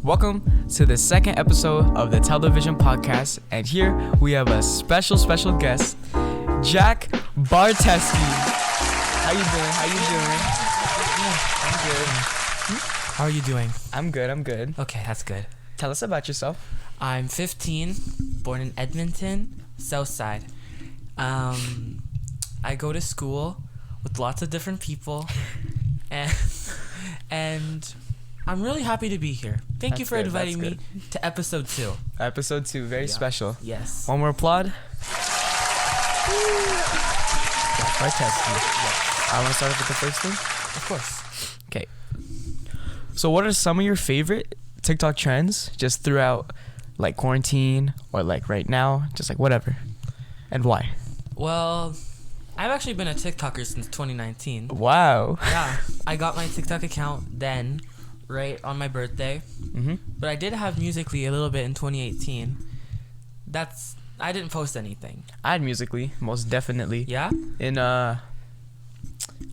Welcome to the second episode of the Television Podcast, and here we have a special guest, Jack Barteski. How you doing? Yeah, I'm good. How are you doing? I'm good. Okay, that's good. Tell us about yourself. I'm 15, born in Edmonton, Southside. I go to school with lots of different people, and I'm really happy to be here. Thank you for inviting me to episode 2. Episode 2, very special. Yes. One more applaud. Barteski. Yes. I want to start off with the first thing. Of course. Okay. So what are some of your favorite TikTok trends just throughout like quarantine or like right now, just like whatever, and why? Well, I've actually been a TikToker since 2019. Wow. Yeah, I got my TikTok account then, right on my birthday. Mm-hmm. But I did have Musical.ly a little bit in 2018. I didn't post anything. I had Musical.ly, most definitely. Yeah? In like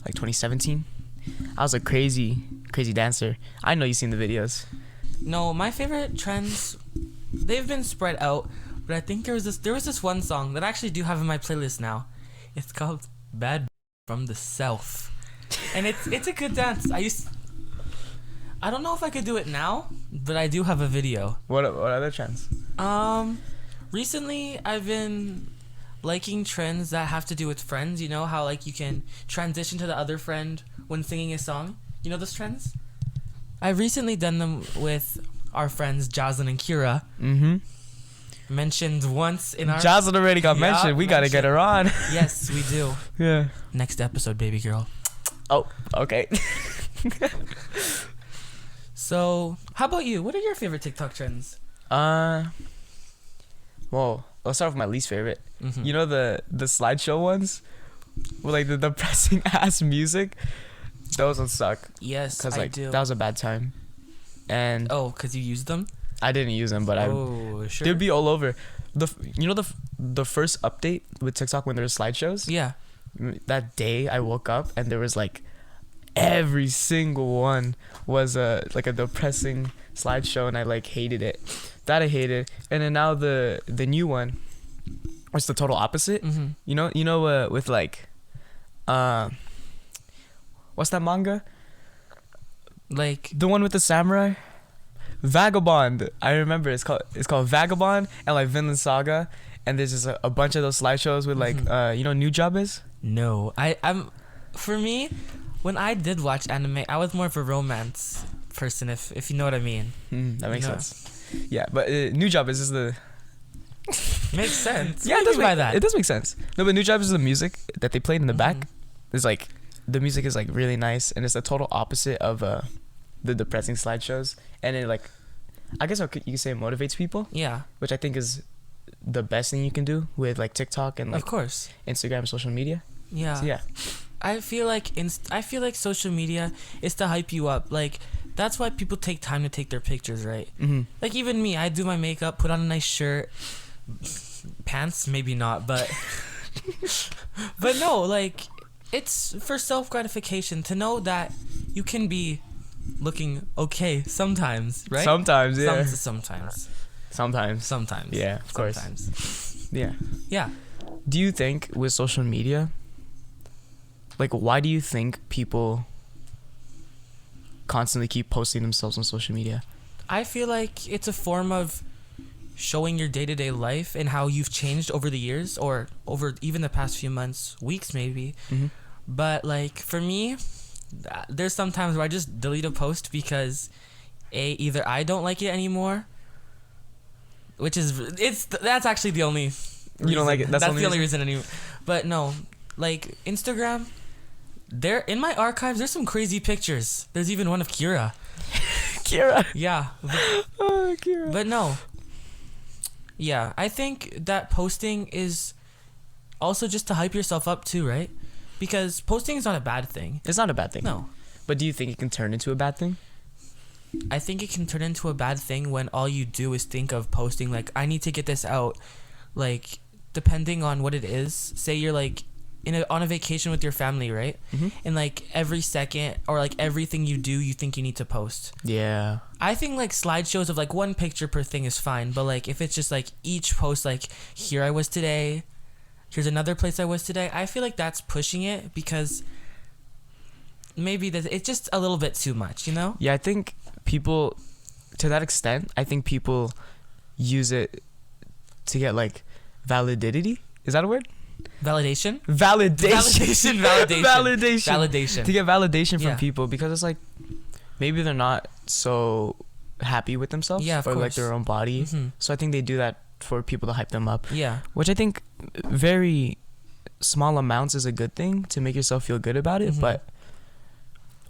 2017. I was a crazy dancer. I know you've seen the videos. No, my favorite trends, they've been spread out, but I think there was this one song that I actually do have in my playlist now. It's called Bad from the South. And it's a good dance. I don't know if I could do it now, but I do have a video. What other trends? Recently I've been liking trends that have to do with friends. You know how like you can transition to the other friend when singing a song? You know those trends? I've recently done them with our friends Jocelyn and Kira. Mm-hmm. Mentioned once in our... Jocelyn already got mentioned. We gotta get her on. Yes, we do. Yeah. Next episode, baby girl. Oh, okay. So, how about you? What are your favorite TikTok trends? Well, let's start with my least favorite. Mm-hmm. You know the slideshow ones? With like the depressing ass music? Those ones suck. Yes, Cause like I do. that was a bad time. And Oh, because you used them? I didn't use them, but Sure. they'd be all over. The first update with TikTok when there were slideshows? Yeah. That day I woke up and there was like every single one was like a depressing slideshow, and I like hated it. That I hated. And then now the new one, it's the total opposite. Mm-hmm. You know with like what's that manga? Like... The one with the samurai? Vagabond. I remember it's called Vagabond and like Vinland Saga, and there's just a bunch of those slideshows with like New Job is? No. For me, when I did watch anime, I was more of a romance person, if you know what I mean. That makes sense. Yeah, but New Job is the... Makes sense. Yeah, What it do does you mean by that? It does make sense. No, but New Job is the music that they played in the back. It's like the music is like really nice, and it's the total opposite of the depressing slideshows. And it like, I guess you could say it motivates people. Yeah. Which I think is the best thing you can do with like TikTok and like Of course. Instagram, social media. Yeah. So, yeah. I feel like social media is to hype you up. Like, that's why people take time to take their pictures, right? Mm-hmm. Like, even me, I do my makeup, put on a nice shirt, pants, maybe not, but but no, like, it's for self gratification to know that you can be looking okay sometimes, right? Sometimes, yeah. Sometimes. Yeah, of course. Sometimes. Yeah. Yeah. Do you think with social media, like, why do you think people constantly keep posting themselves on social media? I feel like it's a form of showing your day-to-day life and how you've changed over the years, or over even the past few months, weeks maybe. Mm-hmm. But like for me, there's some times where I just delete a post because either I don't like it anymore, that's actually the only reason. You don't like it? That's the only reason anymore. But no, like Instagram, there in my archives there's some crazy pictures. There's even one of Kira. Kira. Yeah. Oh, Kira. But no. Yeah, I think that posting is also just to hype yourself up too, right? Because posting is not a bad thing. It's not a bad thing. No. But do you think it can turn into a bad thing? I think it can turn into a bad thing when all you do is think of posting, like, I need to get this out. Like, depending on what it is, say you're like on a vacation with your family, right? And like every second or like everything you do, you think you need to post. Yeah. I think like slideshows of like one picture per thing is fine, but like if it's just like each post, like here I was today, here's another place I was today, I feel like that's pushing it, because maybe it's just a little bit too much, you know? Yeah, I think people, to that extent, I think people use it to get like validity. Is that a word? Validation. Validation. Validation. To get validation from Yeah. people, because it's like maybe they're not so happy with themselves, Yeah, of or like course. their own body. Mhm. So I think they do that for people to hype them up, Yeah. which I think very small amounts is a good thing to make yourself feel good about it. Mhm. But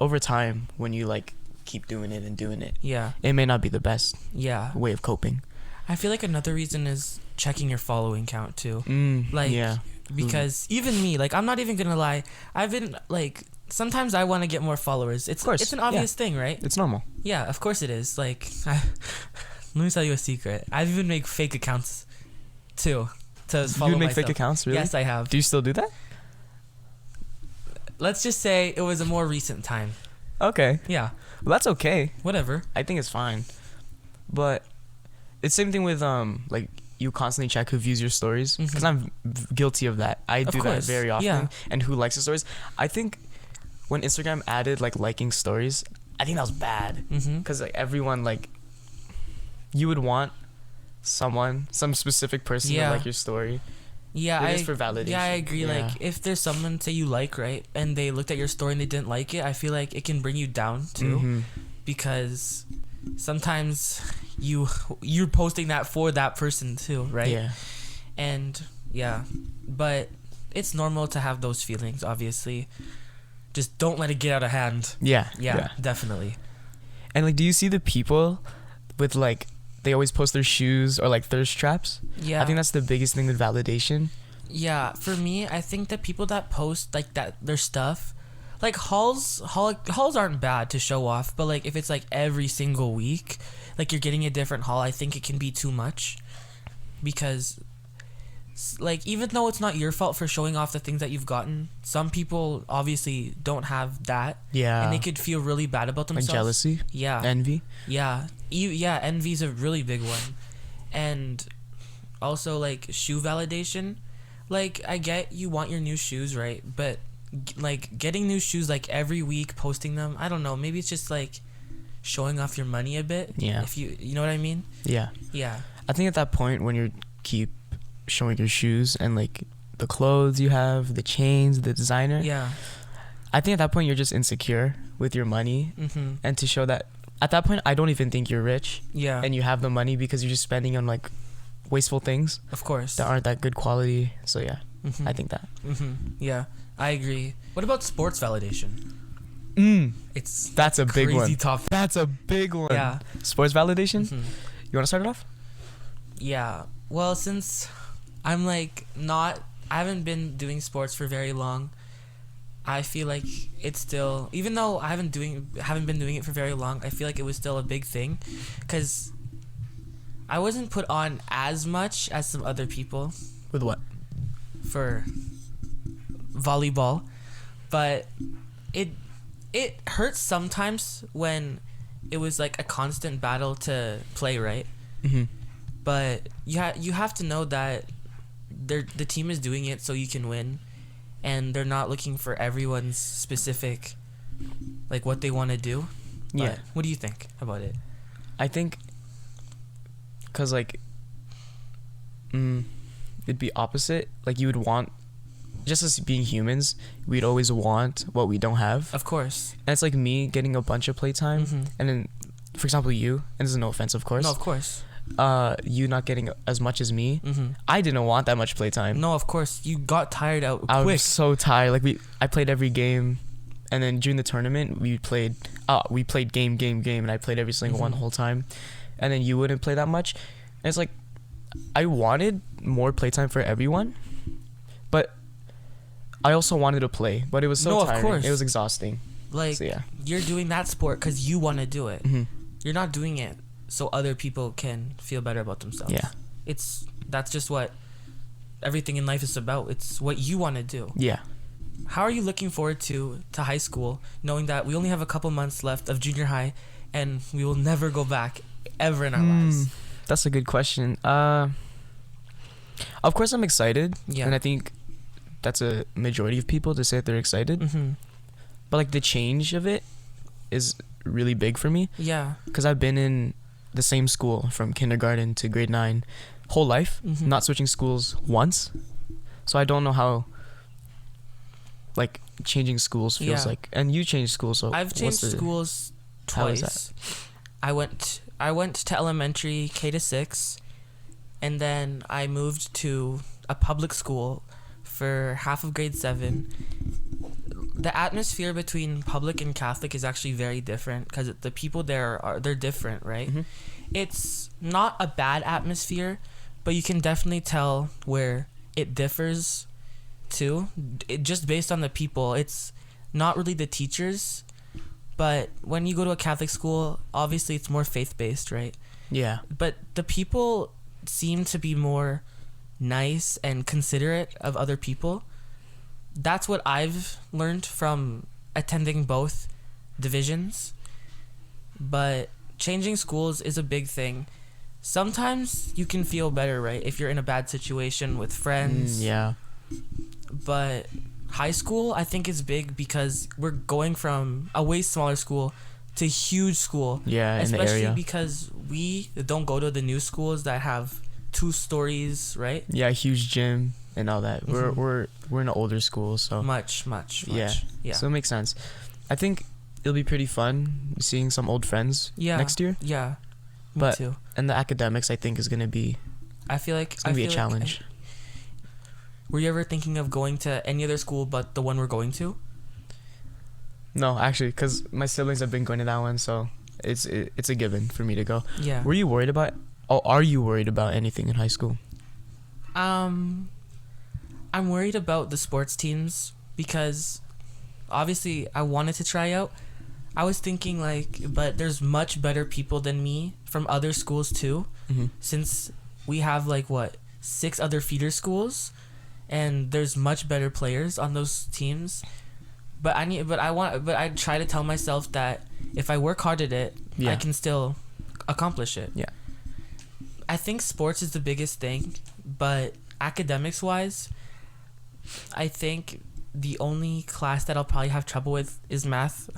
over time, when you like keep doing it and doing it, Yeah. it may not be the best Yeah. way of coping. I feel like another reason is checking your following count too. Like, yeah. Because even me, like, I'm not even gonna lie, I've been like, sometimes I want to get more followers. It's an obvious thing, right? It's normal. Yeah, of course it is. Like, let me tell you a secret. I've even made fake accounts too to follow You make myself. fake accounts, really? Yes, I have. Do you still do that? Let's just say it was a more recent time. Okay. Yeah, Well, that's okay. whatever. I think it's fine. But it's same thing with like you constantly check who views your stories, because I'm guilty of that. I do that course, very often. yeah. And who likes the stories. I think when Instagram added like liking stories, I think that was bad, because like everyone, like, you would want some specific person to Yeah. like your story. Yeah, It is for validation. Yeah, I agree. Yeah. Like, if there's someone, say you like, right, and they looked at your story and they didn't like it, I feel like it can bring you down too, because sometimes you're posting that for that person too, right? Yeah. And yeah, but it's normal to have those feelings, obviously. Just don't let it get out of hand. Yeah. Yeah, definitely. And like, do you see the people with like, they always post their shoes or like thirst traps? Yeah. I think that's the biggest thing with validation. Yeah, for me, I think that people that post like that their stuff, like hauls aren't bad to show off, but like if it's like every single week, like you're getting a different haul, I think it can be too much, because like even though it's not your fault for showing off the things that you've gotten, some people obviously don't have that. Yeah. And they could feel really bad about Like themselves. jealousy, Yeah. envy. Yeah. Envy's a really big one. And also like shoe validation. Like, I get you want your new shoes, right? But like getting new shoes like every week, posting them, I don't know, maybe it's just like showing off your money a bit. Yeah. If you know what I mean? Yeah. Yeah. I think at that point when you keep showing your shoes and like the clothes you have, the chains, the designer. Yeah. I think at that point you're just insecure with your money, Mhm. and to show that at that point I don't even think you're rich, Yeah. and you have the money because you're just spending on like wasteful things Of course. that aren't that good quality. So yeah, Mhm. I think that. Yeah. I agree. What about sports validation? It's That's a big crazy one. topic. That's a big one. Yeah. Sports validation. Mhm. You want to start it off? Yeah. Well, since I'm like I haven't been doing sports for very long, I feel like it's still, even though I haven't been doing it for very long, I feel like it was still a big thing, because I wasn't put on as much as some other people With what? for volleyball, but it hurts sometimes when it was like a constant battle to play, right? Mm-hmm. But you have to know that the team is doing it so you can win, and they're not looking for everyone's specific, like, what they want to do. Yeah. But what do you think about it? I think, cause like, it'd be opposite. Like, you would want, just as being humans, we'd always want what we don't have. Of course. And it's like me getting a bunch of playtime, Mhm. and then, for example, you, and this is no offense, of course. No, of course. You not getting as much as me. Mhm. I didn't want that much playtime. No, of course. You got tired out I quick. was so tired. Like I played every game, and then during the tournament we played game, and I played every single one the whole time, and then you wouldn't play that much, and it's like I wanted more playtime for everyone, but I also wanted to play, but it was so No, of tiring. course. It was exhausting. Like, So yeah. you're doing that sport because you want to do it. Mhm. You're not doing it so other people can feel better about themselves. Yeah. That's just what everything in life is about. It's what you want to do. Yeah. How are you looking forward to high school, knowing that we only have a couple months left of junior high, and we will never go back ever in our lives? That's a good question. Of course, I'm excited. Yeah. And I think that's a majority of people to say that they're excited. Mm-hmm. But like the change of it is really big for me. Yeah. Because I've been in the same school from kindergarten to grade 9 whole life, Mhm. not switching schools once. So I don't know how like changing schools feels Yeah. like. And you changed schools, so I've changed schools how is twice. I went to elementary K to 6, and then I moved to a public school for half of grade 7. The atmosphere between public and Catholic is actually very different because the people there they're different, right? Mhm. It's not a bad atmosphere, but you can definitely tell where it differs too. Just based on the people. It's not really the teachers, but when you go to a Catholic school, obviously it's more faith-based, right? Yeah. But the people seem to be more nice and considerate of other people. That's what I've learned from attending both divisions. But changing schools is a big thing. Sometimes you can feel better, right? If you're in a bad situation with friends. Yeah. But high school, I think, is big because we're going from a way smaller school to huge school. Yeah, in the especially area. because we don't go to the new schools that have 2 stories, right? Yeah, huge gym and all that. Mhm. We're in an older school, so Much. yeah. Yeah. So it makes sense. I think it'll be pretty fun seeing some old friends Yeah. next year. Yeah. Me But too. And the academics, I think, is gonna be I feel like it's gonna be a challenge. Were you ever thinking of going to any other school but the one we're going to? No, actually, because my siblings have been going to that one, so it's a given for me to go. Yeah. Were you worried about? Oh, are you worried about anything in high school? I'm worried about the sports teams because obviously I wanted to try out. I was thinking but there's much better people than me from other schools too, Mm-hmm. since we have 6 other feeder schools, and there's much better players on those teams. But I try to tell myself that if I work hard at it, Yeah. I can still accomplish it. Yeah. I think sports is the biggest thing, but academics wise, I think the only class that I'll probably have trouble with is math,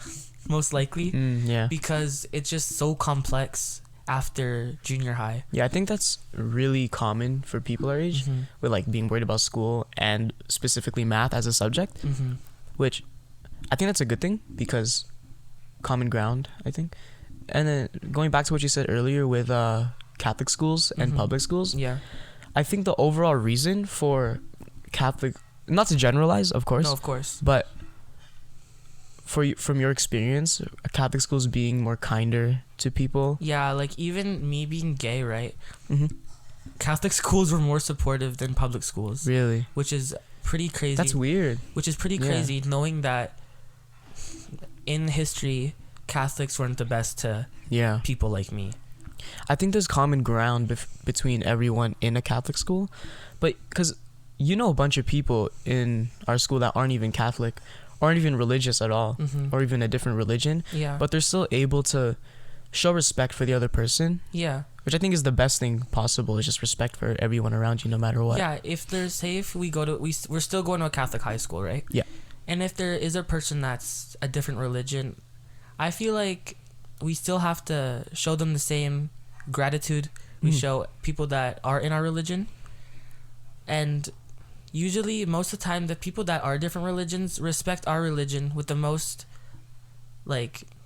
most likely, Yeah. because it's just so complex after junior high. Yeah, I think that's really common for people our age, Mhm. with being worried about school and specifically math as a subject, Mhm. which I think that's a good thing because common ground, I think. And then going back to what you said earlier with Catholic schools and Mhm. public schools, Yeah. I think the overall reason for Catholic, not to generalize, of course, No, of course. but from your experience, Catholic schools being more kinder to people. Yeah, even me being gay, right? Mm-hmm. Catholic schools were more supportive than public schools, Really? which is pretty crazy. That's weird. Which is pretty Yeah. crazy, knowing that in history, Catholics weren't the best to Yeah. people like me. I think there's common ground between everyone in a Catholic school, but because a bunch of people in our school that aren't even Catholic, aren't even religious at all, Mhm. or even a different religion, Yeah. but they're still able to show respect for the other person, Yeah. which I think is the best thing possible, is just respect for everyone around you no matter what. Yeah, if we go to we're still going to a Catholic high school, right? Yeah. And if there is a person that's a different religion, I feel like we still have to show them the same gratitude we show people that are in our religion. And usually, most of the time, the people that are different religions respect our religion with the most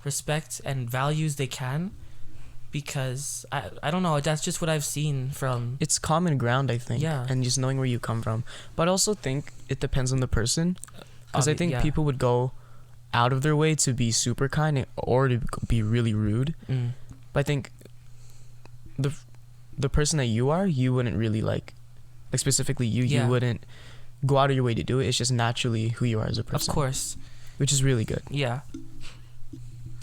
respect and values they can, because I don't know, that's just what I've seen from. It's common ground, I think, Yeah. and just knowing where you come from. But I also think it depends on the person, because I think Yeah. people would go out of their way to be super kind or to be really rude. Mm. But I think the person that you are, you wouldn't really specifically you Yeah. wouldn't go out of your way to do it. It's just naturally who you are as a person. Of course. Which is really good. Yeah.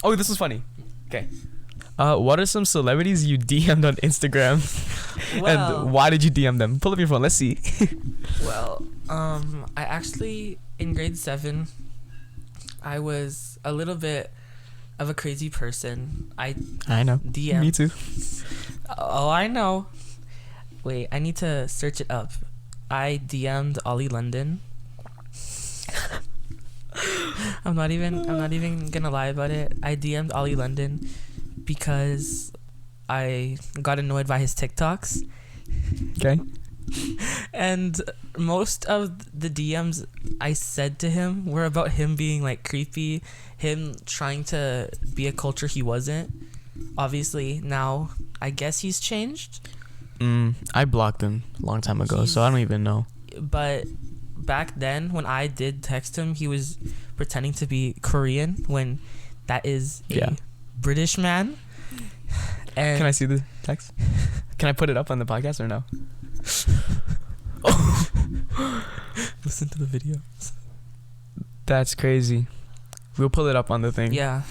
Oh, this is funny. Okay. What are some celebrities you DM'd on Instagram? And why did you DM them? Pull up your phone. Let's see. I actually, in grade 7, I was a little bit of a crazy person. I know. DM. Me too. Oh, I know. Wait, I need to search it up. I DM'd Ollie London. I'm not even gonna lie about it. I DM'd Ollie London because I got annoyed by his TikToks. Okay. And most of the DMs I said to him were about him being like creepy, him trying to be a culture he wasn't. Obviously, now I guess he's changed. I blocked him a long time ago, so I don't even know. But back then, when I did text him, he was pretending to be Korean when that is a British man. And can I see the text? Can I put it up on the podcast or no? Listen to the video. That's crazy. We'll pull it up on the thing. Yeah.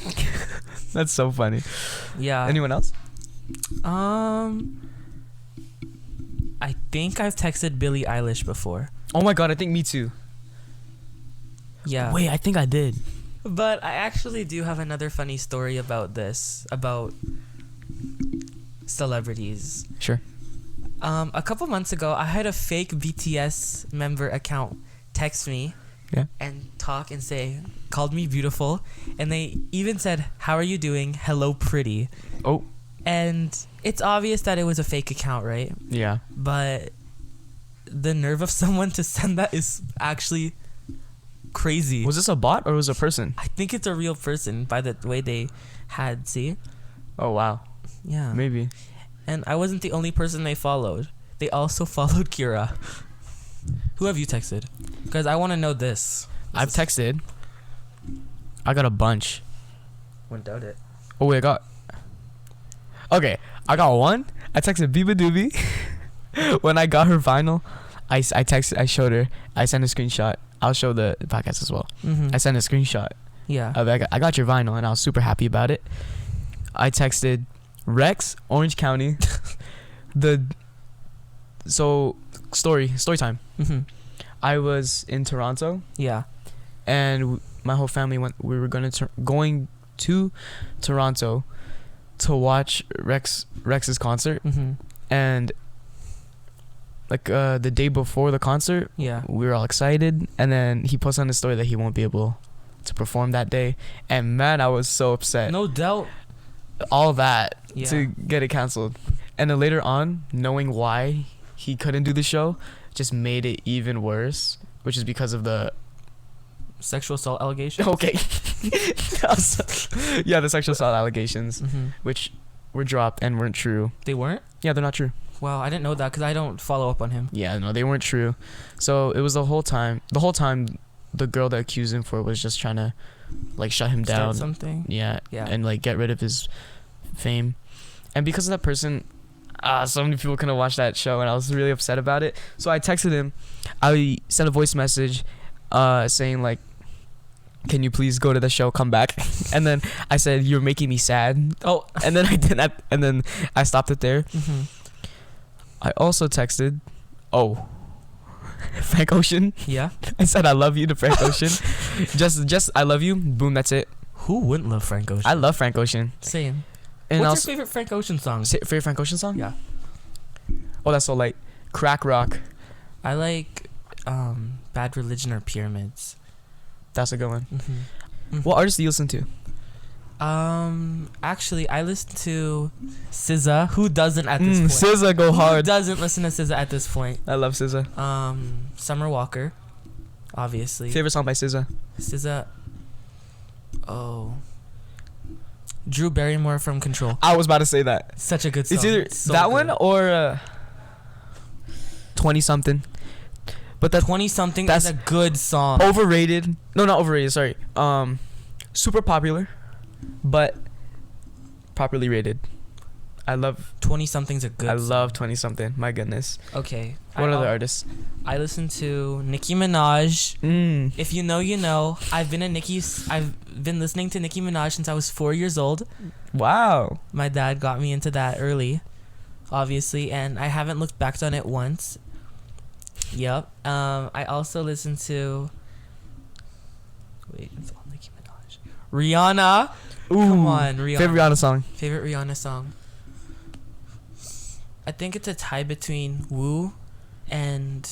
That's so funny. Yeah. Anyone else? I think I've texted Billie Eilish before. Oh my god, I think me too. Yeah. Wait, I think I did. But I actually do have another funny story about this, about celebrities. Sure. A couple months ago, I had a fake BTS member account text me and talk and say, called me beautiful. And they even said, "How are you doing? Hello, pretty." Oh. And it's obvious that it was a fake account, right? Yeah. But the nerve of someone to send that is actually crazy. Was this a bot or was it a person? I think it's a real person by the way they had, see? Oh, wow. Yeah. Maybe. And I wasn't the only person they followed. They also followed Kira. Who have you texted? Because I want to know this. I've texted. I got a bunch. Wouldn't doubt it. Oh, wait, Okay, I got one. I texted Biba Doobie. When I got her vinyl, I showed her. I sent a screenshot. I'll show the podcast as well. Mm-hmm. I sent a screenshot. Yeah. I got your vinyl, and I was super happy about it. I texted Rex, Orange County. Story time. Mm-hmm. I was in Toronto. Yeah. And my whole family went. We were going to Toronto to watch Rex's concert. Mm-hmm. And like the day before the concert, yeah, we were all excited, and then he posts on his story that he won't be able to perform that day, and man, I was so upset. No doubt. All that to get it canceled, and then later on, knowing why he couldn't do the show just made it even worse, which is because of the sexual assault allegations. Okay. Yeah, the sexual assault allegations, which were dropped and weren't true. They weren't? Yeah, they're not true. Wow, I didn't know that because I don't follow up on him. Yeah, no, they weren't true. So it was the whole time, the girl that accused him for was just trying to like shut him down. Start something. Yeah. And like get rid of his fame. And because of that person, so many people couldn't watch that show, and I was really upset about it. So I texted him. I sent a voice message saying like, "Can you please go to the show, come back?" And then I said, "You're making me sad." Oh, and then I did that, and then I stopped it there. Mm-hmm. I also texted, Frank Ocean. Yeah. I said I love you to Frank Ocean. just I love you. Boom, that's it. Who wouldn't love Frank Ocean? I love Frank Ocean. Same. And what's your favorite Frank Ocean song? Favorite Frank Ocean song? Yeah. Oh, that's so light. Crack Rock. I like Bad Religion or Pyramids. That's a good one. Mm-hmm. Mm-hmm. What artists do you listen to? Actually, I listen to SZA. Who doesn't at this point? SZA go hard. Who doesn't listen to SZA at this point? I love SZA. Summer Walker, obviously. Favorite song by SZA? SZA. Drew Barrymore from Control. I was about to say that. Such a good song. It's either that one or 20 something. But that 20 something is a good song. Overrated. No, not overrated. Sorry. Super popular, but properly rated. I love 20 something's a good I song. love 20 something. My goodness. Okay. What other artists? I listen to Nicki Minaj. If you know, you know. I've been listening to Nicki Minaj since I was 4 years old. Wow. My dad got me into that early, obviously, and I haven't looked back on it once. Yep. I also listen to it's all Nicki Minaj. Rihanna. Ooh. Come on, Rihanna. Favorite Rihanna song? Favorite Rihanna song. I think it's a tie between Woo and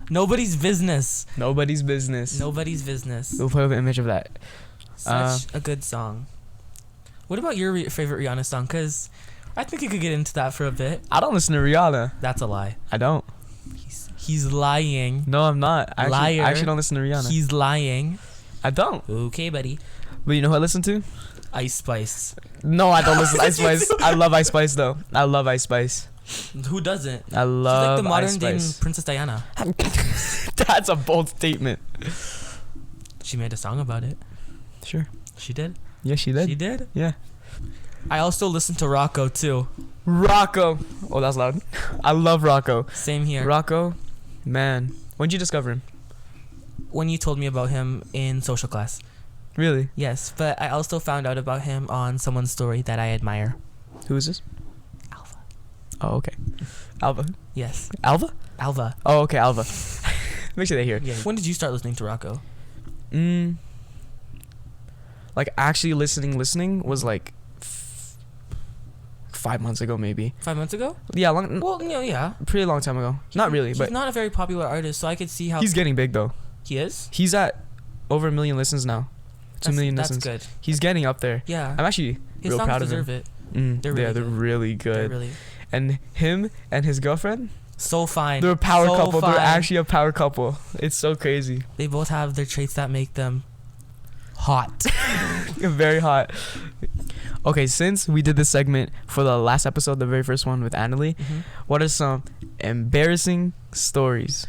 Nobody's Business. Nobody's Business. Nobody's Business. We'll put up an image of that. Such a good song. What about your favorite Rihanna song? Because I think you could get into that for a bit. I don't listen to Rihanna. That's a lie. I don't. He's lying. No, I'm not. I actually don't listen to Rihanna. He's lying. I don't. Okay, buddy. But you know who I listen to? Ice Spice. No, I don't listen to Ice Spice. I love Ice Spice though. I love Ice Spice. Who doesn't? I love She's like the modern Ice day Spice. Princess Diana. That's a bold statement. She made a song about it. Sure. She did? Yeah, she did. She did? Yeah. I also listen to Rocco too. Rocco. Oh, that's loud. I love Rocco. Same here. Rocco, man. When did you discover him? When you told me about him in social class. Really? Yes, but I also found out about him on someone's story that I admire. Who is this? Alva. Oh, okay. Alva. Yes. Alva? Alva. Oh, okay, Alva. Make sure they hear. Yeah. When did you start listening to Rocco? Like actually listening was like 5 months ago, maybe. 5 months ago? Yeah, long. Well, yeah. Pretty long time ago. Not really, but he's not a very popular artist, so I could see how he's getting big though. he is. He's at over 1 million listens now. 2 million That's listens. good. He's getting up there. Yeah. I'm actually His real songs proud of deserve him. it. They're really they're good. really They're good. really And him and his girlfriend, so fine. they're a power So couple. fine. They're actually a power couple. It's so crazy. They both have their traits that make them hot. Very hot. Okay, since we did this segment for the last episode, the very first one with Annalie, what are some embarrassing stories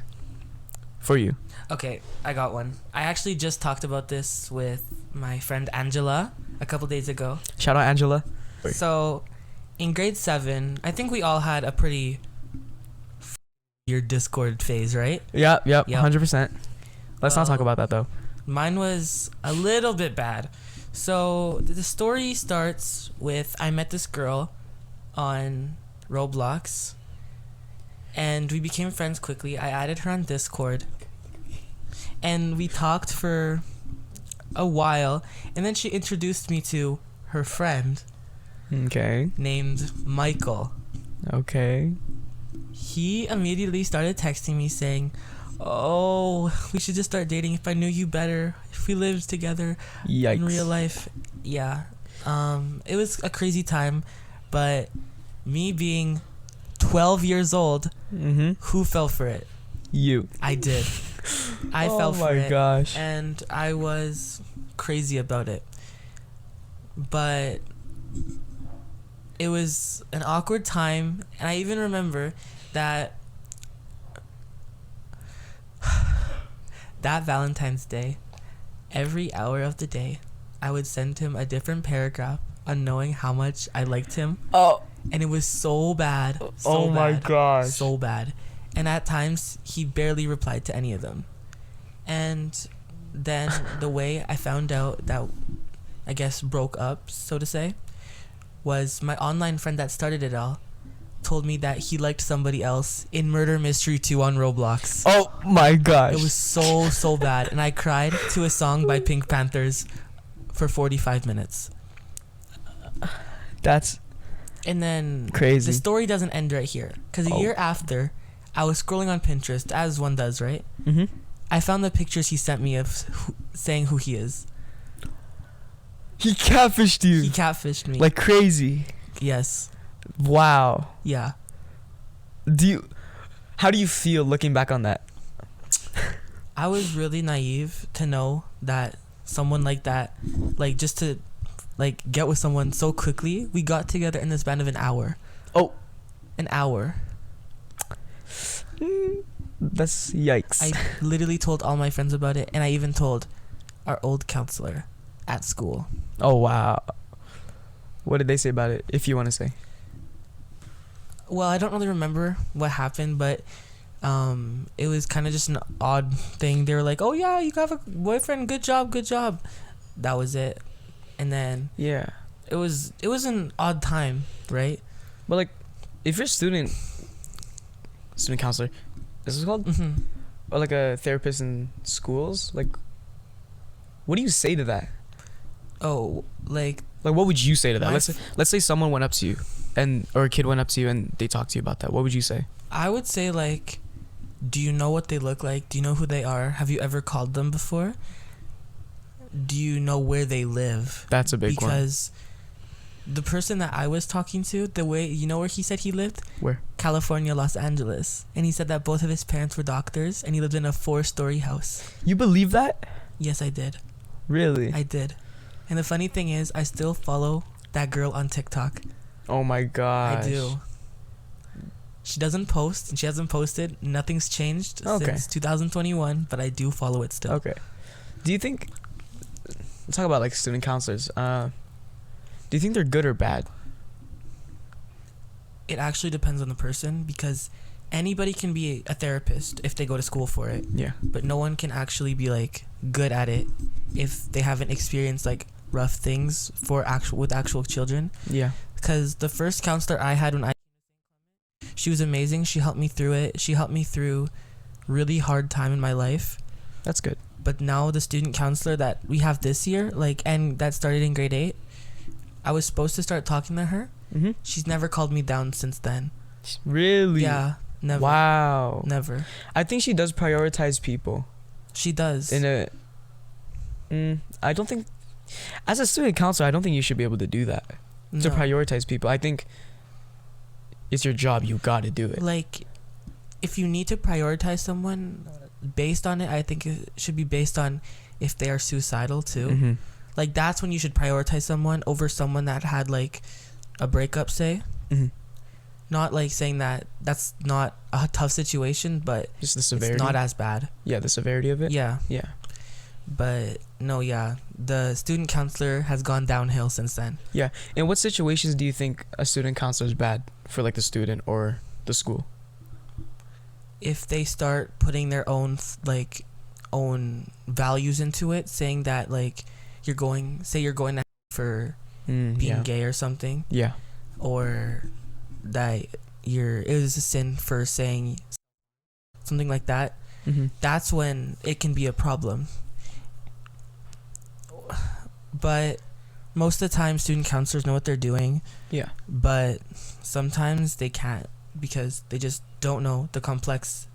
for you? Okay, I got one. I actually just talked about this with my friend Angela a couple days ago. Shout out Angela. So, in grade 7, I think we all had a pretty your Discord phase, right? Yep, Yep. 100%. Let's not talk about that though. Mine was a little bit bad. So the story starts with I met this girl on Roblox and we became friends quickly. I added her on Discord and we talked for a while, and then she introduced me to her friend Okay. named Michael. Okay. He immediately started texting me saying, "Oh, we should just start dating. If I knew you better, if we lived together Yikes. in real life." Yeah. It was a crazy time, but me being 12 years old, who fell for it? You. I did. I fell for it. Oh my gosh. And I was crazy about it. But it was an awkward time, and I even remember that that Valentine's Day, every hour of the day, I would send him a different paragraph on knowing how much I liked him. Oh. And it was so bad. So Oh my bad, gosh. So bad. And at times, he barely replied to any of them. And then the way I found out that, I guess, broke up, so to say, was my online friend that started it all told me that he liked somebody else in Murder Mystery 2 on Roblox. Oh my gosh. It was so bad. And I cried to a song by Pink Panthers for 45 minutes. That's And then crazy. the story doesn't end right here. Because a year after, I was scrolling on Pinterest, as one does, right? I found the pictures he sent me of saying who he is. He catfished you. He catfished me. Like crazy. Yes. Wow. Yeah. How do you feel looking back on that? I was really naive to know that someone like that, like just to like get with someone so quickly. We got together in the span of an hour. Oh. An hour. That's yikes. I literally told all my friends about it, and I even told our old counselor at school. Oh wow. What did they say about it, if you want to say? Well, I don't really remember what happened, but it was kind of just an odd thing. They were like, "Oh yeah, you have a boyfriend. Good job, good job." That was it. And then Yeah. it was an odd time, right? But like, if you're a student counselor, is this called? Mm-hmm. Or like a therapist in schools, like, what do you say to that? Oh, like Like, what would you say to that? My Let's say someone went up to you, or a kid went up to you and they talked to you about that. What would you say? I would say, like, do you know what they look like? Do you know who they are? Have you ever called them before? Do you know where they live? That's a big one. Because the person that I was talking to, the way, you know where he said he lived? Where? California, Los Angeles. And he said that both of his parents were doctors and he lived in a 4-story house. You believe that? Yes, I did. Really? I did. And the funny thing is, I still follow that girl on TikTok. Oh my gosh. I do. She doesn't post, and she hasn't posted. Nothing's changed since 2021, but I do follow it still. Okay. Do you think? Let's talk about like student counselors. Do you think they're good or bad? It actually depends on the person, because anybody can be a therapist if they go to school for it. Yeah. But no one can actually be like good at it if they haven't experienced like rough things with actual children. Yeah. Because the first counselor I had she was amazing. She helped me through it. She helped me through really hard time in my life. That's good. But now the student counselor that we have this year, like, and that started in grade 8, I was supposed to start talking to her. Mm-hmm. She's never called me down since then. Really? Yeah, never. Wow. Never. I think she does prioritize people. She does. I don't think, as a student counselor, I don't think you should be able to do that. To No. prioritize people. I think it's your job. You got to do it. Like, if you need to prioritize someone based on it, I think it should be based on if they are suicidal too. Mm-hmm. Like, that's when you should prioritize someone over someone that had like a breakup, say. Mm-hmm. Not like saying that that's not a tough situation, but Just the severity. it's not as bad. Yeah, the severity of it. Yeah. Yeah. But no, yeah, the student counselor has gone downhill since then. Yeah. In what situations do you think a student counselor is bad for, like, the student or the school? If they start putting their own own values into it, saying that like you're going to for being gay or something, Yeah. or that it was a sin for saying something like that, Mm-hmm. that's when it can be a problem. But most of the time, student counselors know what they're doing. Yeah. But sometimes they can't, because they just don't know the complexity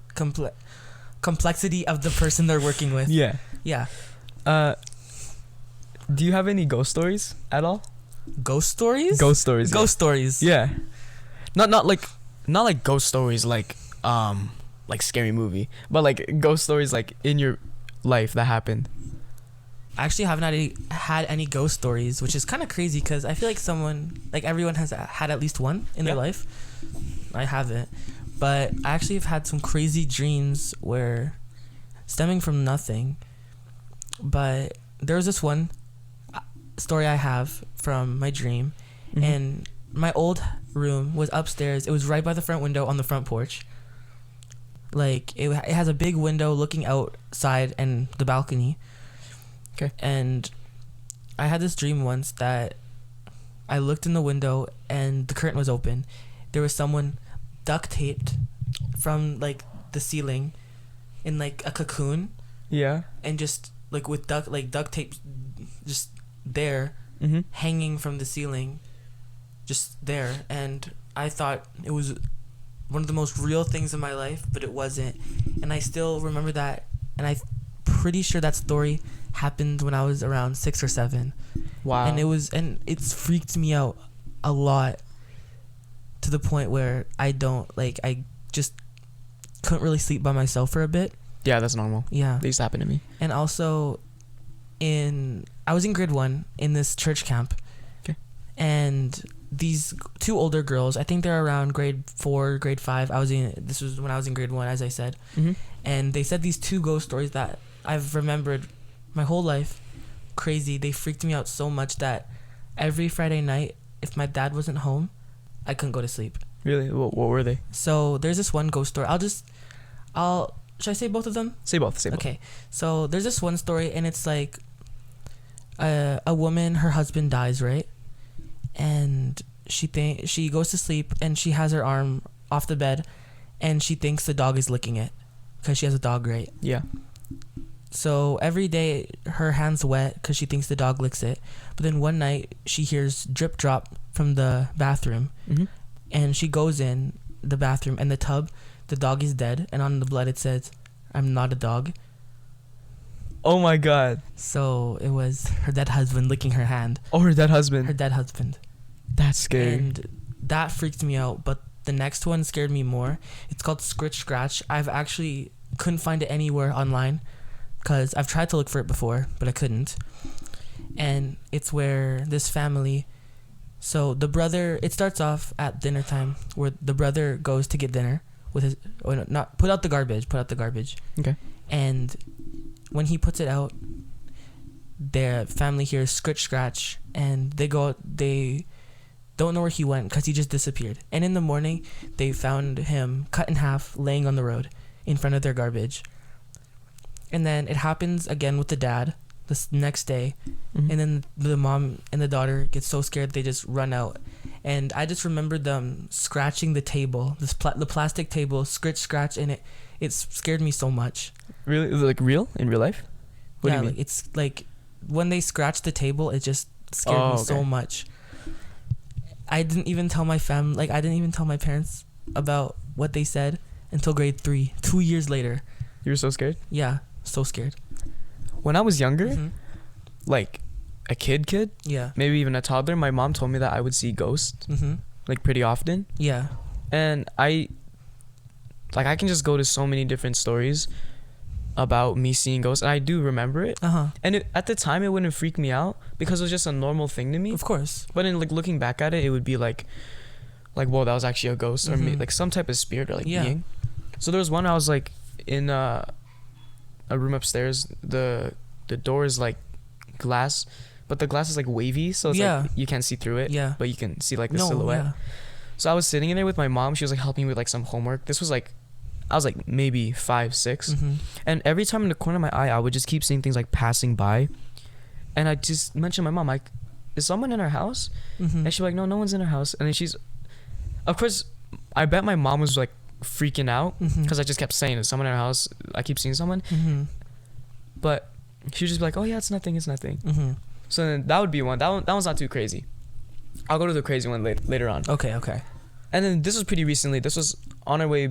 of the person they're working with. Yeah. Yeah. Do you have any ghost stories at all? Ghost stories? Ghost stories. Ghost stories. Yeah. Not like ghost stories like scary movie, but like ghost stories like in your life that happened. I actually haven't had any ghost stories, which is kind of crazy, because I feel like everyone has had at least one in their life. I haven't, but I actually have had some crazy dreams where stemming from nothing. But there was this one story I have from my dream, Mm-hmm. and my old room was upstairs. It was right by the front window on the front porch. Like, it has a big window looking outside and the balcony. Okay. And I had this dream once that I looked in the window and the curtain was open. There was someone duct taped from like the ceiling in like a cocoon, Yeah. and just like with duct tape just there, Mm-hmm. hanging from the ceiling, just there. And I thought it was one of the most real things in my life, but it wasn't. And I still remember that, and I'm pretty sure that story happened when I was around 6 or 7. Wow. And it's freaked me out a lot, to the point where I just couldn't really sleep by myself for a bit. Yeah, that's normal. Yeah. They used to happen to me. And also I was in grade 1 in this church camp. Okay. And these 2 older girls, I think they're around grade 4, grade 5. This was when I was in grade 1, as I said. Mm-hmm. And they said these 2 ghost stories that I've remembered my whole life. Crazy. They freaked me out so much that every Friday night if my dad wasn't home, I couldn't go to sleep. Really? What were they? So there's this one ghost story. Should I say both of them? Say both. Okay. So there's this one story, and it's like a woman, her husband dies, right? And she goes to sleep, and she has her arm off the bed, and she thinks the dog is licking it because she has a dog, right? Yeah. So every day her hand's wet because she thinks the dog licks it. But then one night she hears drip drop from the bathroom, and she goes in the bathroom, and the tub, the dog is dead, and on the blood it says, "I'm not a dog." Oh my god. So it was her dead husband licking her hand. Oh, her dead husband. Her dead husband. That's scary. And that freaked me out. But the next one scared me more. It's called Scritch Scratch. I've actually couldn't find it anywhere online because I've tried to look for it before, but I couldn't. And it's where this family, so the brother, it starts off at dinner time where the brother goes to get dinner with his, put out the garbage. Okay. And when he puts it out, their family hears Scritch Scratch, and they don't know where he went because he just disappeared. And in the morning, they found him cut in half, laying on the road in front of their garbage. And then it happens again with the dad this next day. And then the mom and the daughter get so scared they just run out. And I just remember them scratching the table, the plastic table, scratch, and it scared me so much. Really? Is it like real in real life? What do you mean? Like, it's like when they scratched the table, it just scared me so much. I didn't even tell my family, I didn't even tell my parents about what they said until grade 3, 2 years later. You were so scared? Yeah, so scared. When I was younger, like a kid, yeah, maybe even a toddler, my mom told me that I would see ghosts, like pretty often. Yeah. And I can just go to so many different stories about me seeing ghosts, and I do remember it. And at the time, it wouldn't freak me out because it was just a normal thing to me. Of course. But in like looking back at it, it would be like, whoa, that was actually a ghost, or like some type of spirit or like being. So there was one, I was like in a room upstairs. The door is like glass, but the glass is like wavy, so it's like you can't see through it. Yeah. But you can see like the silhouette. Yeah. So I was sitting in there with my mom. She was like helping me with like some homework. This was like, I was like maybe 5, 6, and every time in the corner of my eye, I would just keep seeing things like passing by, and I just mentioned to my mom, like, is someone in our house? And she's like, no one's in our house. And then she's, of course, I bet my mom was like freaking out because I just kept saying, is someone in our house? I keep seeing someone. But she'd just be like, oh yeah, it's nothing. So then that would be one. That one's not too crazy. I'll go to the crazy one later on. Okay. And then this was pretty recently. This was on our way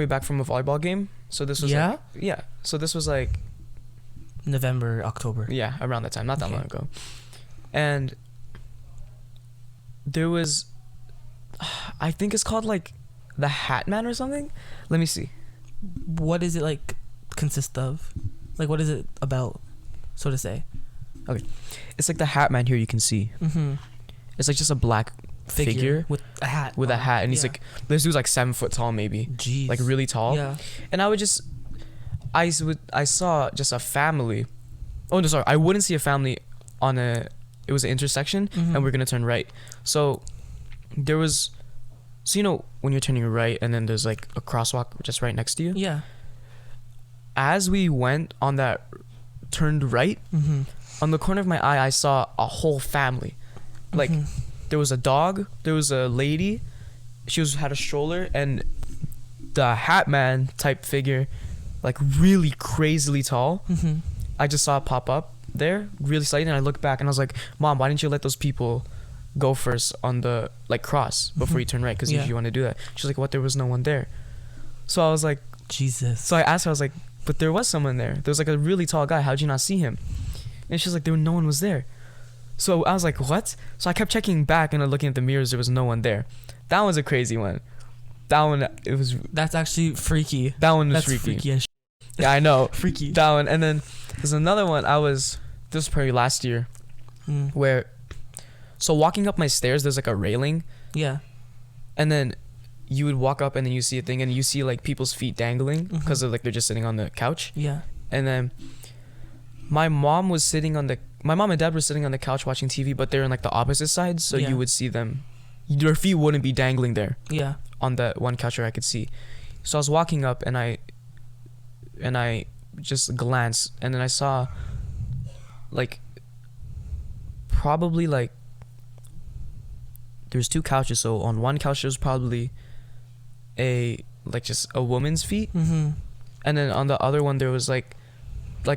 back from a volleyball game. So this was so this was like November, October. Yeah, around that time, not that long ago. And there was, I think it's called like the Hat Man or something. Let me see. What does it like consist of? Like, what is it about, so to say? Okay, it's like the Hat Man here. You can see. It's like just a black figure with a hat. And he's like, this dude's like 7 foot tall, maybe. Jeez. Like really tall. Yeah. And I saw just a family. Oh no, sorry. I wouldn't see a family it was an intersection, and we're gonna turn right. So there was, when you're turning right, and then there's like a crosswalk just right next to you. Yeah. As we went on that turned right, on the corner of my eye, I saw a whole family. Like, there was a dog, there was a lady, she had a stroller, and the Hat Man type figure, like really crazily tall. I just saw it pop up there really slightly, and I looked back and I was like, Mom, why didn't you let those people go first on the like cross before you turn right? Because usually you want to do that. She's like, what? There was no one there. So I was like, Jesus. So I asked her, I was like, but there was someone there. There was like a really tall guy. How'd you not see him? And she's like, no one was there. So I was like, what? So I kept checking back and looking at the mirrors. There was no one there. That was a crazy one. That's actually freaky. That one was freaky. Freaky as yeah, I know. Freaky. That one. And then there's another one. This was probably last year, where, so walking up my stairs, there's like a railing. Yeah. And then you would walk up and then you see a thing and you see like people's feet dangling because of like they're just sitting on the couch. Yeah. And then my mom was sitting on my mom and dad were sitting on the couch watching TV, but they're in like the opposite side, so Yeah. you would see them. Your feet wouldn't be dangling there Yeah. on that one couch where I could see. So I was walking up and I just glanced, and then I saw like probably like there's 2 couches. So on one couch there was probably just a woman's feet, Mm-hmm. and then on the other one there was like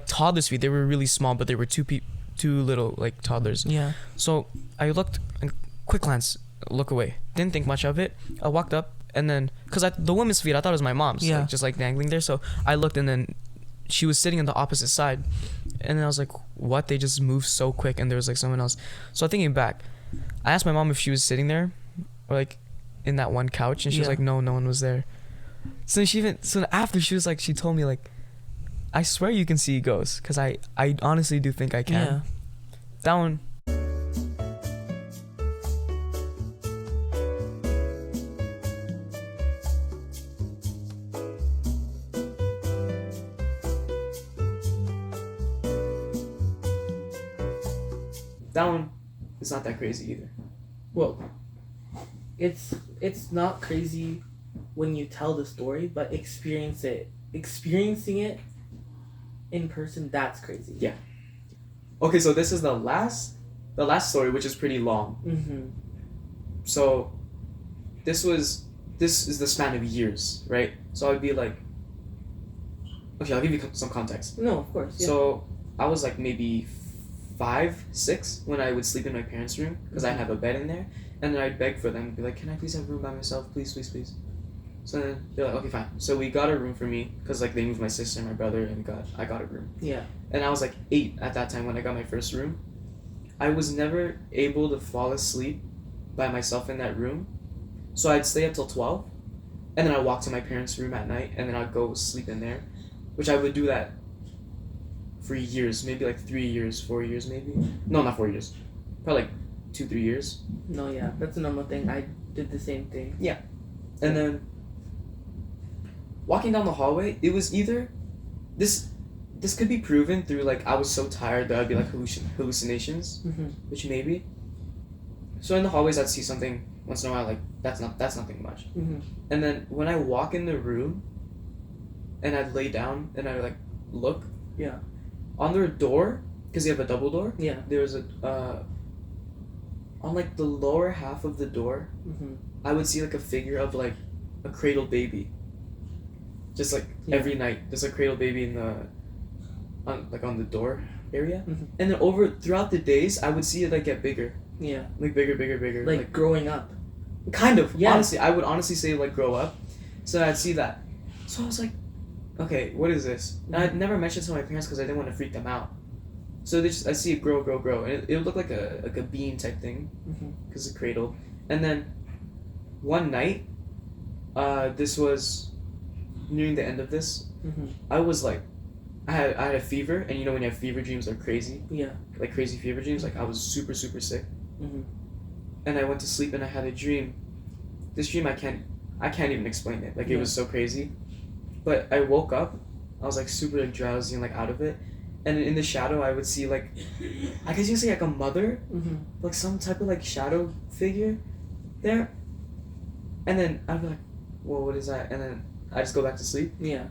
toddlers' feet. They were really small, but they were two little like toddlers. Yeah. So I looked, and quick glance, look away. Didn't think much of it. I walked up, and then because the woman's feet, I thought it was my mom's, Yeah. like, just like dangling there. So I looked, and then she was sitting on the opposite side, and then I was like, what? They just moved so quick, and there was like someone else. So thinking back, I asked my mom if she was sitting there, or like in that one couch, and she was Yeah. like, no one was there. So after she was like, she told me like, I swear you can see ghosts, because I honestly do think I can. Yeah. That one. That one is not that crazy either. Well, it's not crazy when you tell the story, but experiencing it in person, that's crazy. Yeah. Okay, so this is the last story, which is pretty long. Mm-hmm. So this is the span of years, right? So I'd be like, okay, I'll give you some context. No, of course. Yeah. So I was like maybe 5, 6 when I would sleep in my parents' room, because I have a bed in there, and then I'd beg for them, be like, can I please have a room by myself, please, please, please. So then they're like, okay, fine. So we got a room for me, because like they moved my sister and my brother, and I got a room. Yeah. And I was like 8 at that time when I got my first room. I was never able to fall asleep by myself in that room, so I'd stay up till 12, and then I'd walk to my parents' room at night, and then I'd go sleep in there, which I would do that for years, maybe like 3 years, 4 years maybe. No, not 4 years. Probably like 2, 3 years. No, yeah, that's a normal thing. I did the same thing. And then walking down the hallway, it was either this could be proven through like I was so tired that I'd be like hallucinations, Mm-hmm. which maybe. So in the hallways I'd see something once in a while, like that's nothing much. Mm-hmm. And then when I walk in the room and I'd lay down and I'd like look, Yeah. on their door, because they have a double door, Yeah. there was on like the lower half of the door, Mm-hmm. I would see like a figure of like a cradle baby. Just like Yeah. every night, there's a cradle baby in on the door area, Mhm. and then throughout the days, I would see it like get bigger, Yeah. like bigger, Like growing up. kind of. Yeah. Honestly, I would honestly say like grow up, so I'd see that. So I was like, okay, what is this? And I'd never mentioned to my parents because I didn't want to freak them out. So I see it grow, and it would look like a bean type thing, Mm-hmm. because it's a cradle. And then one night, this was nearing the end of this. Mm-hmm. I was like, I had a fever, and you know when you have fever dreams, they're crazy, Yeah. like crazy fever dreams. Like I was super sick, Mm-hmm. and I went to sleep and I had a dream. This dream I can't even explain it. Like it Yeah. was so crazy, but I woke up, I was like super like drowsy and like out of it, and in the shadow I would see like, I guess you could say like a mother, Mm-hmm. like some type of like shadow figure, there, and then I'd be like, well, what is that? And then I just go back to sleep. Yeah.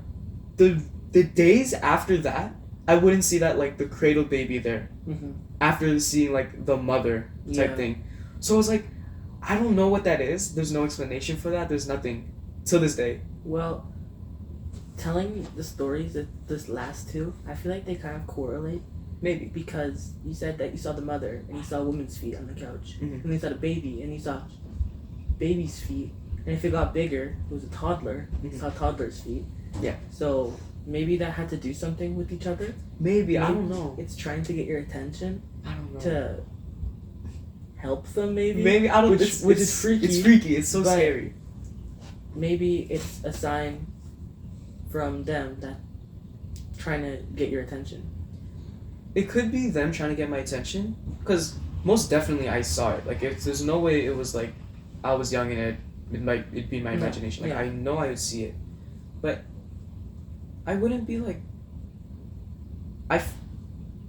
The days after that, I wouldn't see that like the cradle baby there. Mm-hmm. After seeing like the mother type Yeah. thing, so I was like, I don't know what that is. There's no explanation for that. There's nothing, till this day. Well, telling the stories that this last two, I feel like they kind of correlate. Maybe. Because you said that you saw the mother and you saw a woman's feet on the couch, Mhm. and you saw the baby and you saw baby's feet, and if it got bigger, it was a toddler. You Mhm. saw toddler's feet. Yeah. So maybe that had to do something with each other. Maybe, I Maybe don't know. It's trying to get your attention I don't know. to help them. Maybe. Maybe I don't. Which It's, is it's, freaky. It's freaky. It's so but- scary. Maybe it's a sign from them that trying to get your attention. It could be them trying to get my attention, because most definitely I saw it. Like, there's no way it was like I was young and it'd be my No, imagination. Like, yeah. I know I would see it, but I wouldn't be like,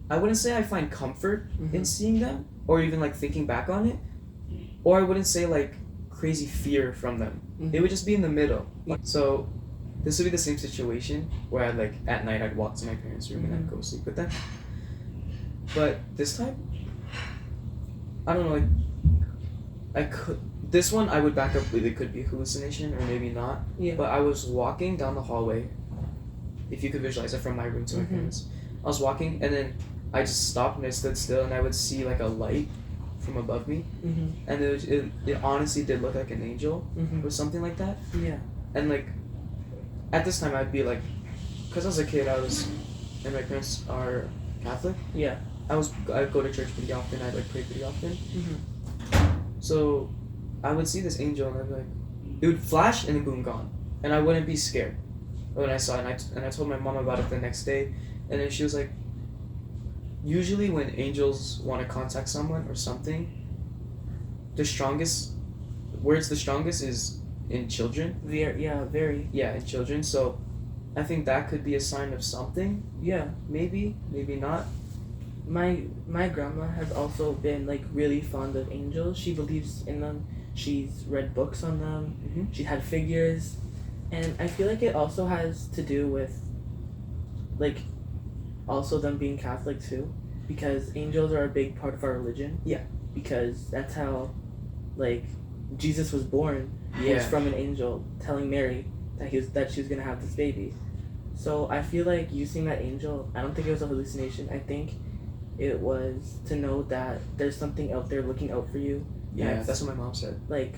I wouldn't say I find comfort in Mhm. seeing them or even like thinking back on it, or I wouldn't say like crazy fear from them. Mhm. It would just be in the middle. Yeah. So this would be the same situation where I'd like at night I'd walk to my parents' room and I'd Mhm. go sleep with them. But this time, I don't know. Like, I could. This one I would back up with it could be hallucination or maybe not. Yeah. But I was walking down the hallway. If you could visualize it from my room to my Mhm. parents, I was walking and then I just stopped and I stood still and I would see like a light from above me, Mhm. and it honestly did look like an angel or Mhm. something like that. Yeah. And like at this time I'd be like, because as a kid I was, and my parents are Catholic. Yeah. I'd go to church pretty often. I'd like pray pretty often. Mhm. So I would see this angel and I'd be like, it would flash and then boom, gone, and I wouldn't be scared when I saw it. And I told my mom about it the next day, and then she was like, usually when angels want to contact someone or something, where it's the strongest is in children. Very. Yeah, in children. So I think that could be a sign of something. Yeah. Maybe not. My grandma has also been like really fond of angels. She believes in them. She's read books on them. Mhm. She had figures, and I feel like it also has to do with like also them being Catholic too, because angels are a big part of our religion. Yeah. Because that's how like Jesus was born. He was Yeah. from an angel telling Mary that she was gonna have this baby. So I feel like you seeing that angel, I don't think it was a hallucination. I think it was to know that there's something out there looking out for you. Yeah, that's what my mom said. Like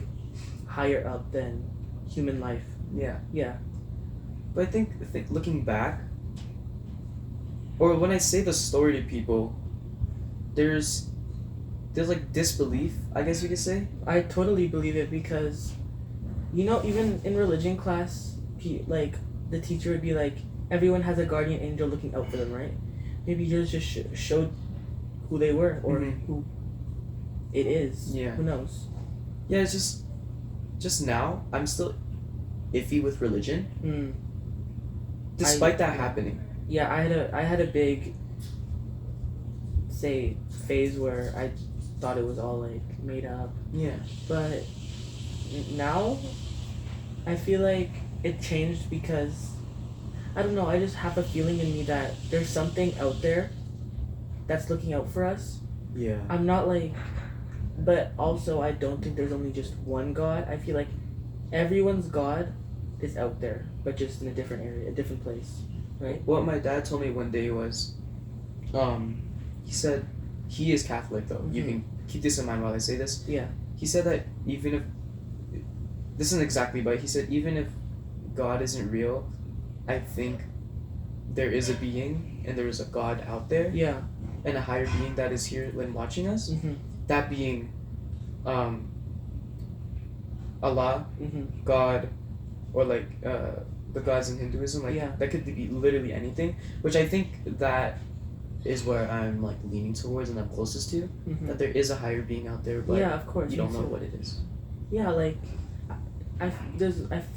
higher up than human life. Yeah. Yeah. But I think looking back, or when I say the story to people, there's like disbelief, I guess you could say. I totally believe it because, you know, even in religion class, like the teacher would be like, everyone has a guardian angel looking out for them, right? Maybe yours just showed who they were or Mhm. who it is. Yeah. Who knows? Yeah, it's just now I'm still iffy with religion, Mm. despite that happening. Yeah, I had a big phase where I thought it was all like made up, Yeah. but now I feel like it changed because I don't know, I just have a feeling in me that there's something out there that's looking out for us. Yeah. I'm not like, but also I don't think there's only just one God. I feel like everyone's God is out there, but just in a different area, a different place, right? What my dad told me one day was, he said, he is Catholic though. You Mhm. can keep this in mind while I say this. Yeah. He said that even if, this isn't exactly, but he said even if God isn't real, I think there is a being and there is a God out there Yeah. and a higher being that is here and watching us. Mhm. That being, Allah, Mhm. God, or like the gods in Hinduism, like Yeah. that could be literally anything, which I think that is where I'm like leaning towards and I'm closest to, Mhm. that there is a higher being out there, but Yeah, of course. you me don't know too. what it is. Yeah, like I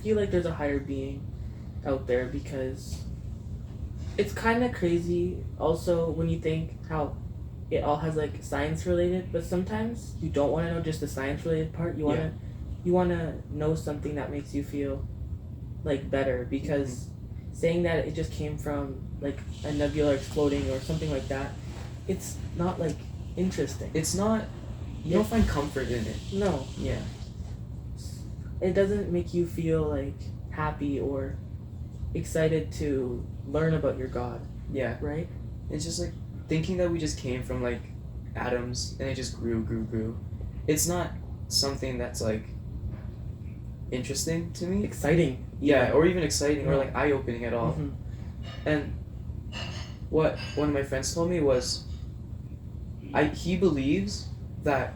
feel like there's a higher being out there because it's kind of crazy also when you think how it all has like science related, but sometimes you don't want to know just the science related part. You want to you want to know something that makes you feel like better because saying that it just came from like a nebula exploding or something like that, it's not like interesting. It's not, you don't find comfort in it. No, Yeah. it doesn't make you feel like happy or excited to learn about your God, Yeah. right? It's just like thinking that we just came from like atoms and it just grew. It's not something that's like interesting to me. Exciting. Yeah, or even exciting or No. like eye opening at all. Mhm. And what one of my friends told me was he believes that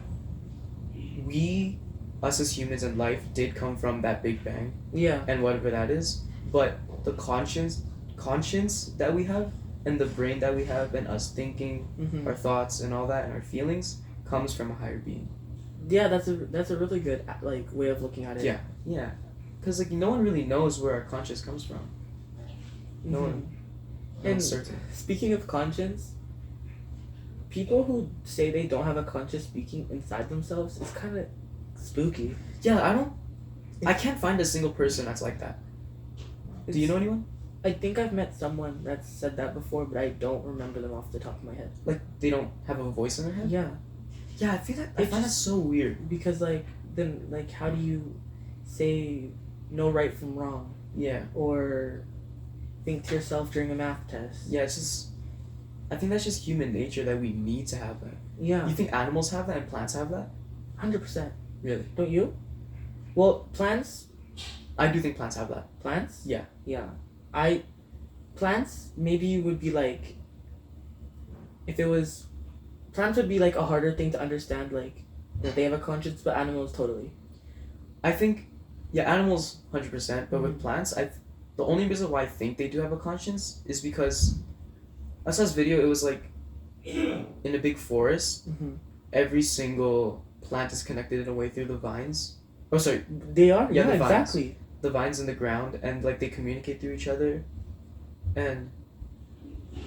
us as humans in life did come from that Big Bang Yeah. and whatever that is, but the conscience that we have and the brain that we have and us thinking Mhm. our thoughts and all that and our feelings comes from a higher being. Yeah, that's a really good like way of looking at it. Yeah, because like no one really knows where our conscience comes from. No Mhm. one. No And one's certain. speaking of conscience, people who say they don't have a conscious speaking inside themselves is kind of spooky. Yeah, I can't find a single person that's like that. Do you know anyone? I think I've met someone that's said that before, but I don't remember them off the top of my head. Like they don't have a voice in their head? Yeah, Yeah, I feel that. I find that so weird. because then how do you say no right from wrong, Yeah. or think to yourself during a math test? Yeah, it's just. I think that's just human nature that we need to have that. Yeah, You think animals have that and plants have that? 100%. Really? Don't you? Well, plants. I do think plants have that. Plants. Yeah. Yeah, plants maybe would be like. If it was, plants would be like a harder thing to understand, like that they have a conscience, but animals totally. I think, yeah, animals 100%, but with Mhm. plants, the only reason why I think they do have a conscience is because I saw this video. It was like in a big forest, Mm-hmm. every single plant is connected in a way through the vines. Oh, sorry, They are. Yeah, Yeah, the vines. exactly. the vines in the ground, and like they communicate through each other, and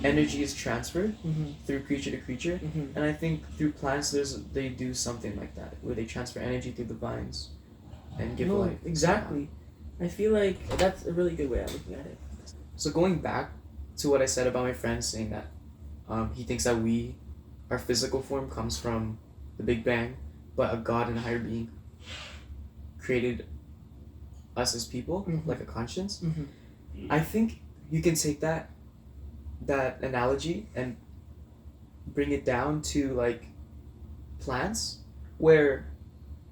energy is transferred Mm-hmm. through creature to creature. Mm-hmm. And I think through plants, they do something like that, where they transfer energy through the vines, and give No, life. exactly. I feel like that's a really good way of looking at it. So going back to what I said about my friend saying that, he thinks that our physical form comes from the Big Bang, but a God and a higher being created us as people, Mhm. like a conscience. Mm-hmm. I think you can take that analogy and bring it down to like plants, where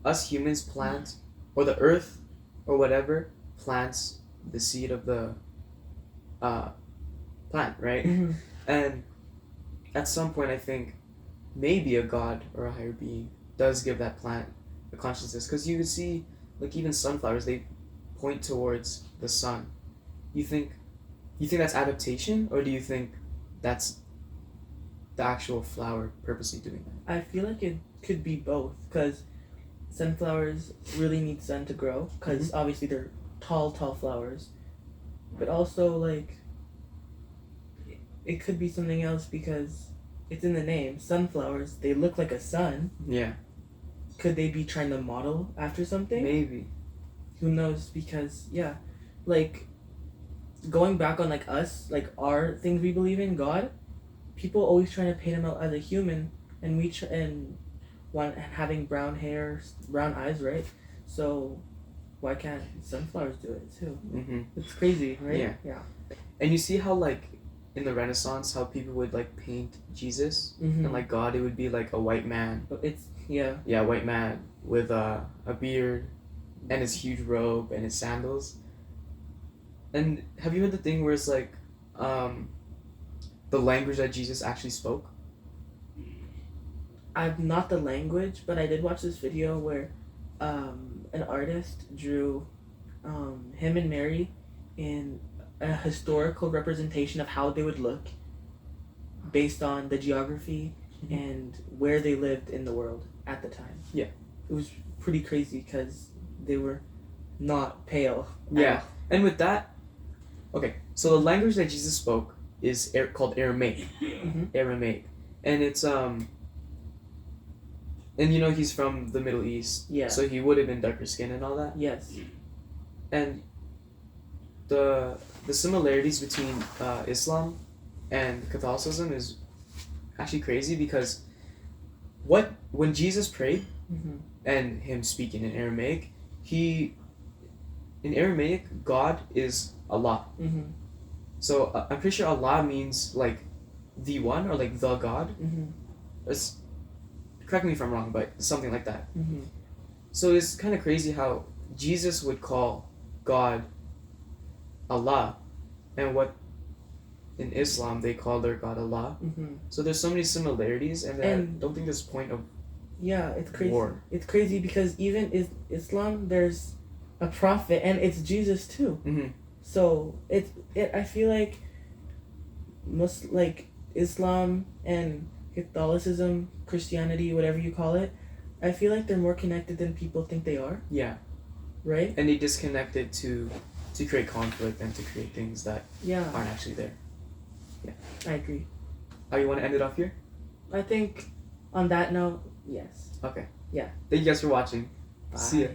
us humans plant, or the earth or whatever plants the seed of the plant, right? Mm-hmm. And at some point I think maybe a god or a higher being does give that plant a consciousness, because you can see like even sunflowers, they point towards the sun. You think that's adaptation, or do you think that's the actual flower purposely doing that? I feel like it could be both, because sunflowers really need sun to grow, because obviously they're tall flowers, but also like it could be something else, because it's in the name. Sunflowers, they look like a sun. Yeah, Could they be trying to model after something? maybe. Who knows? Because yeah, like going back on like us, like our things we believe in, God, people always trying to paint him out as a human, and having brown hair, brown eyes, right? So why can't sunflowers do it too? Mm-hmm. It's crazy, right? Yeah. Yeah. And you see how like in the Renaissance, how people would like paint Jesus Mm-hmm. and like God, it would be like a white man. But it's yeah. Yeah, white man with a beard and his huge robe and his sandals. And have you heard the thing where it's like the language that Jesus actually spoke? I'm not the language, but I did watch this video where an artist drew him and Mary in a historical representation of how they would look based on the geography and where they lived in the world at the time. Yeah. It was pretty crazy because they were not pale. Yeah. And with that, okay, so the language that Jesus spoke is called Aramaic. Mhm. Aramaic. And it's and you know he's from the Middle East. Yeah. So he would have been darker skin and all that. Yes. And the similarities between Islam and Catholicism is actually crazy, because when Jesus prayed Mm-hmm. and him speaking in Aramaic, in Aramaic God is Allah. Mm-hmm. So I'm pretty sure Allah means like the one, or like the God. Mm-hmm. It's, correct me if I'm wrong, but something like that. Mm-hmm. So it's kind of crazy how Jesus would call God Allah, and what in Islam they call their God Allah. Mm-hmm. So there's so many similarities, and I And- don't think there's a point of Yeah, it's crazy. war. It's crazy because even Islam, there's a prophet, and it's Jesus too. Mm-hmm. So I feel like like Islam and Catholicism, Christianity, whatever you call it, I feel like they're more connected than people think they are. Yeah, Right? and they disconnect it to create conflict and to create things that Yeah, aren't actually there. I agree. Oh, you want to end it off here? I think on that note, yes. Okay. Yeah. Thank you guys for watching. Bye. See ya.